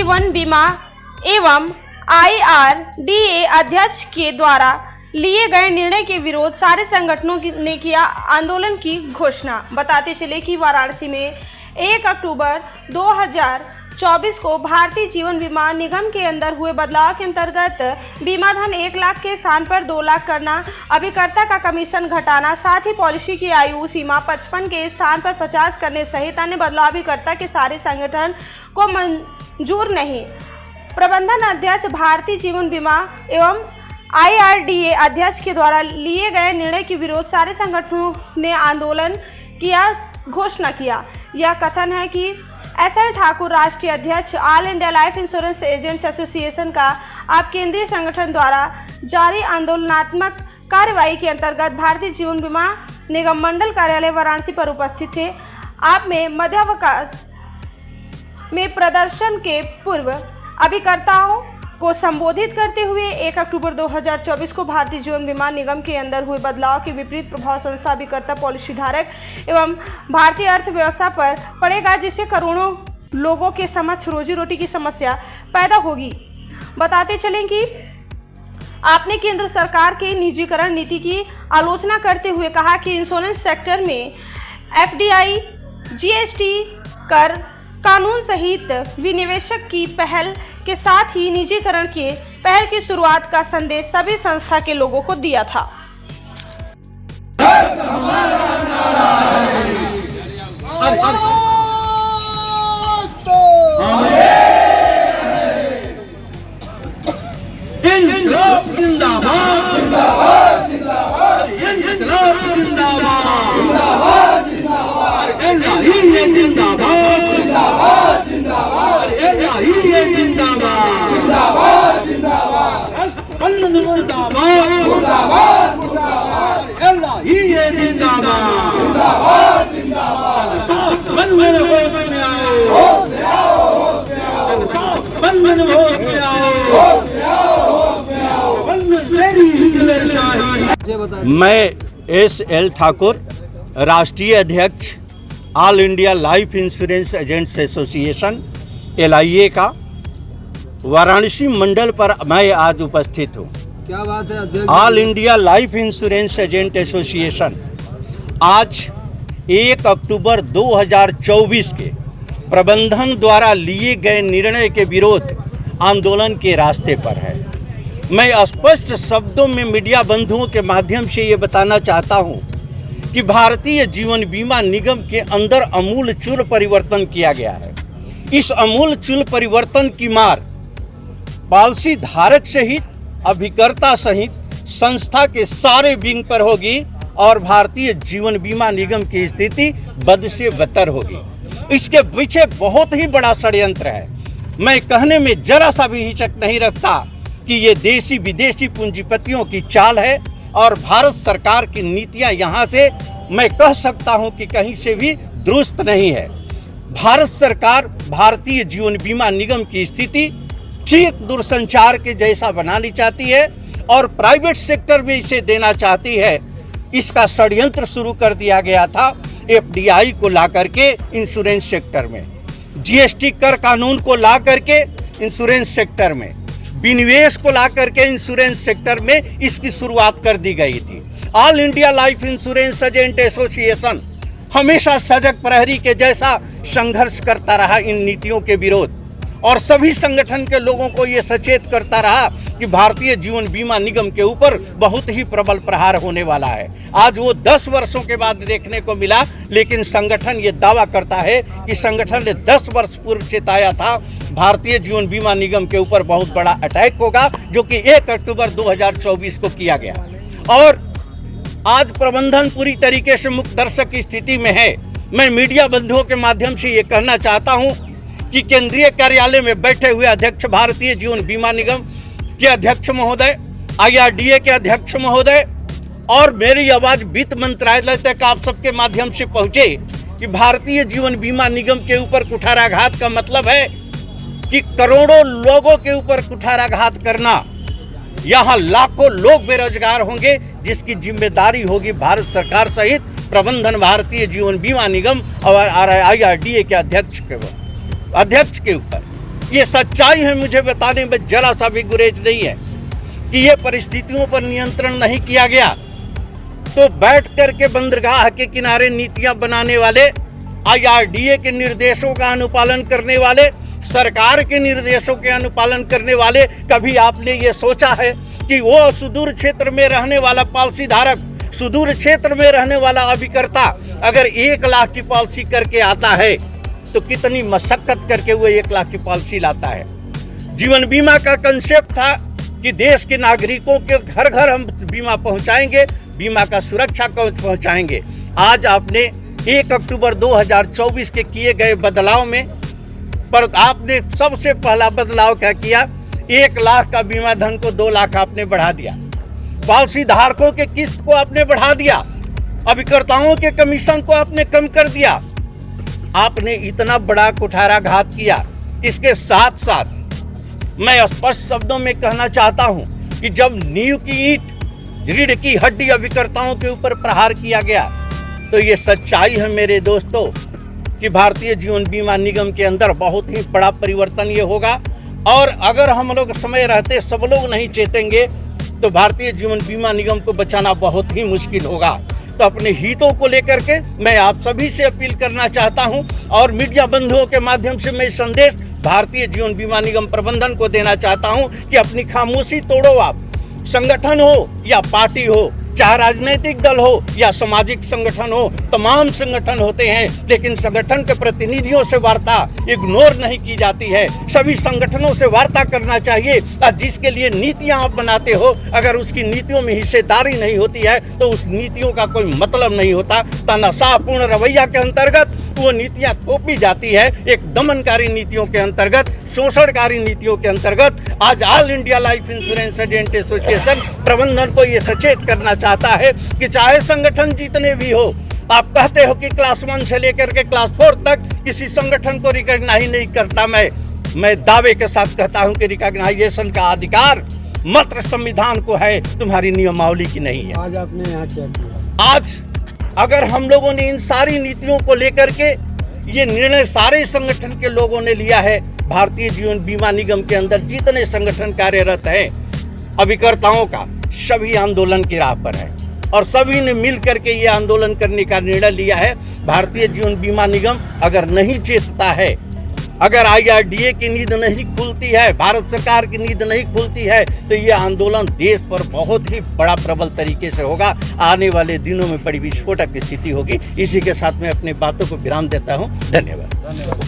जीवन बीमा एवं IRDA अध्यक्ष के द्वारा लिए गए निर्णय के विरोध सारे संगठनों ने किया आंदोलन की घोषणा। बताते चले कि वाराणसी में 1 अक्टूबर 2024 को भारतीय जीवन बीमा निगम के अंदर हुए बदलाव के अंतर्गत बीमा धन 1 लाख के स्थान पर 2 लाख करना, अभिकर्ता का कमीशन घटाना, साथ ही पॉलिसी की आयु सीमा 55 के स्थान पर 50 करने सहित अन्य बदलाव अभिकर्ता के सारे संगठन को मंजूर नहीं। प्रबंधन अध्यक्ष भारतीय जीवन बीमा एवं IRDA अध्यक्ष के द्वारा लिए गए निर्णय के विरोध सारे संगठनों ने आंदोलन किया घोषणा किया। यह कथन है कि SL ठाकुर राष्ट्रीय अध्यक्ष all India life insurance agents association का आप केंद्रीय संगठन द्वारा जारी आंदोलनात्मक कार्रवाई के अंतर्गत भारतीय जीवन बीमा निगम मंडल कार्यालय वाराणसी पर उपस्थित थे। आप में मध्यावकाश में प्रदर्शन के पूर्व अभिकर्ताओं को संबोधित करते हुए 1 अक्टूबर 2024 को भारतीय जीवन बीमा निगम के अंदर हुए बदलाव के विपरीत प्रभाव संस्था, अभिकर्ता, पॉलिसी धारक एवं भारतीय अर्थव्यवस्था पर पड़ेगा, जिससे करोड़ों लोगों के समक्ष रोजी रोटी की समस्या पैदा होगी। बताते चलें कि आपने केंद्र सरकार के निजीकरण नीति की आलोचना करते हुए कहा कि इंश्योरेंस सेक्टर में FDI, GST, कर कानून सहित विनिवेशक की पहल के साथ ही निजीकरण के पहल की शुरुआत का संदेश सभी संस्था के लोगों को दिया था। मैं SL ठाकुर राष्ट्रीय अध्यक्ष all India life insurance agents association LIA का वाराणसी मंडल पर मैं आज उपस्थित हूँ। क्या बात है अध्यक्ष? All India life insurance agent association आज 1 अक्टूबर 2024 के प्रबंधन द्वारा लिए गए निर्णय के विरोध आंदोलन के रास्ते पर है। मैं स्पष्ट शब्दों में मीडिया बंधुओं के माध्यम से ये बताना चाहता हूँ कि भारतीय जीवन बीमा निगम के अंदर आमूलचूल परिवर्तन किया गया है। इस आमूलचूल परिवर्तन की मार पॉलिसी धारक सहित, अभिकर्ता सहित संस्था के सारे विंग पर होगी और भारतीय जीवन बीमा निगम की स्थिति बद से बदतर होगी। इसके पीछे बहुत ही बड़ा षड्यंत्र है। मैं कहने में जरा सा भी हिचक नहीं रखता कि ये देशी विदेशी पूंजीपतियों की चाल है और भारत सरकार की नीतियां यहाँ से मैं कह सकता हूँ कि कहीं से भी दुरुस्त नहीं है। भारत सरकार भारतीय जीवन बीमा निगम की स्थिति ठीक दूरसंचार के जैसा बनानी चाहती है और प्राइवेट सेक्टर में इसे देना चाहती है। इसका षड्यंत्र शुरू कर दिया गया था FDI को ला करके इंश्योरेंस सेक्टर में, GST कर कानून को ला करके इंश्योरेंस सेक्टर में, विनिवेश को ला करके इंश्योरेंस सेक्टर में इसकी शुरुआत कर दी गई थी। All India life insurance agent association हमेशा सजग प्रहरी के जैसा संघर्ष करता रहा इन नीतियों के विरोध और सभी संगठन के लोगों को ये सचेत करता रहा कि भारतीय जीवन बीमा निगम के ऊपर बहुत ही प्रबल प्रहार होने वाला है। आज वो 10 वर्षों के बाद देखने को मिला, लेकिन संगठन ये दावा करता है कि संगठन ने 10 वर्ष पूर्व चेताया था भारतीय जीवन बीमा निगम के ऊपर बहुत बड़ा अटैक होगा, जो कि 1 अक्टूबर 2024 को किया गया। और आज प्रबंधन पूरी तरीके से मुक्त दर्शक की स्थिति में है। मैं मीडिया बंधुओं के माध्यम से ये कहना चाहता हूँ कि केंद्रीय कार्यालय में बैठे हुए अध्यक्ष भारतीय जीवन बीमा निगम के अध्यक्ष महोदय, IRDA के अध्यक्ष महोदय और मेरी आवाज वित्त मंत्रालय तक आप सबके माध्यम से पहुंचे कि भारतीय जीवन बीमा निगम के ऊपर कुठाराघात का मतलब है कि करोड़ों लोगों के ऊपर कुठाराघात करना। यहाँ लाखों लोग बेरोजगार होंगे, जिसकी जिम्मेदारी होगी भारत सरकार सहित प्रबंधन भारतीय जीवन बीमा निगम और IRDA के अध्यक्ष के ऊपर। ये सच्चाई है, मुझे बताने में जरा सा भी गुरेज नहीं है कि ये परिस्थितियों पर नियंत्रण नहीं किया गया तो बैठ करके बंदरगाह के किनारे नीतियां बनाने वाले, IRDA के निर्देशों का अनुपालन करने वाले, सरकार के निर्देशों के अनुपालन करने वाले, कभी आपने ये सोचा है कि वो सुदूर क्षेत्र में रहने वाला पॉलिसी धारक, सुदूर क्षेत्र में रहने वाला अभिकर्ता अगर 1 लाख की पॉलिसी करके आता है तो कितनी मशक्कत करके वो 1 लाख की पॉलिसी लाता है। जीवन बीमा का कंसेप्ट था कि देश के नागरिकों के घर घर हम बीमा पहुंचाएंगे, बीमा का सुरक्षा कवच पहुंचाएंगे। आज आपने 1 अक्टूबर 2024 के किए गए बदलाव में पर आपने सबसे पहला बदलाव क्या किया, 1 लाख का बीमा धन को 2 लाख आपने बढ़ा दिया, पॉलिसी धारकों के किस्त को आपने बढ़ा दिया, अभिकर्ताओं के कमीशन को आपने कम कर दिया। आपने इतना बड़ा कुठाराघात किया। इसके साथ साथ मैं स्पष्ट शब्दों में कहना चाहता हूं कि जब नींव की ईंट, रीढ़ की हड्डी अभिकर्ताओं के ऊपर प्रहार किया गया तो ये सच्चाई है मेरे दोस्तों कि भारतीय जीवन बीमा निगम के अंदर बहुत ही बड़ा परिवर्तन ये होगा। और अगर हम लोग समय रहते सब लोग नहीं चेतेंगे तो भारतीय जीवन बीमा निगम को बचाना बहुत ही मुश्किल होगा। तो अपने हितों को लेकर के मैं आप सभी से अपील करना चाहता हूं और मीडिया बंधुओं के माध्यम से मैं संदेश भारतीय जीवन बीमा निगम प्रबंधन को देना चाहता हूं कि अपनी खामोशी तोड़ो। आप संगठन हो या पार्टी हो, चाहे राजनीतिक दल हो या सामाजिक संगठन हो, तमाम संगठन होते हैं, लेकिन संगठन के प्रतिनिधियों से वार्ता इग्नोर नहीं की जाती है। सभी संगठनों से वार्ता करना चाहिए और जिसके लिए नीतियां आप बनाते हो, अगर उसकी नीतियों में हिस्सेदारी नहीं होती है तो उस नीतियों का कोई मतलब नहीं होता। तनाशापूर्ण रवैया के अंतर्गत वो नीतियां थोपी जाती है, एक दमनकारी नीतियों के अंतर्गत, शोषणकारी नीतियों के अंतर्गत। आज all India life insurance agent association प्रबंधन को ये सचेत करना चाहता है कि चाहे संगठन जितने भी हो, आप कहते हो कि क्लास 1 से लेकर के क्लास 4 तक किसी संगठन को रिकॉग्नाइज नहीं करता, मैं दावे के साथ कहता हूं कि रिकॉग्नाइजेशन का अधिकार मात्र संविधान को है, तुम्हारी नियमावली की नहीं है। आज आपने यहाँ क्या किया? आज अगर हम लोगों ने इन सारी नीतियों को लेकर के ये निर्णय सारे संगठन के लोगों ने लिया है, भारतीय जीवन बीमा निगम के अंदर जितने संगठन कार्यरत हैं अभिकर्ताओं का, सभी आंदोलन की राह पर है और सभी ने मिल करके ये आंदोलन करने का निर्णय लिया है। भारतीय जीवन बीमा निगम अगर नहीं चेतता है, अगर IRDA की नींद नहीं खुलती है, भारत सरकार की नींद नहीं खुलती है तो ये आंदोलन देश पर बहुत ही बड़ा प्रबल तरीके से होगा। आने वाले दिनों में बड़ी विस्फोटक स्थिति होगी। इसी के साथ मैं अपनी बातों को विराम देता हूँ। धन्यवाद।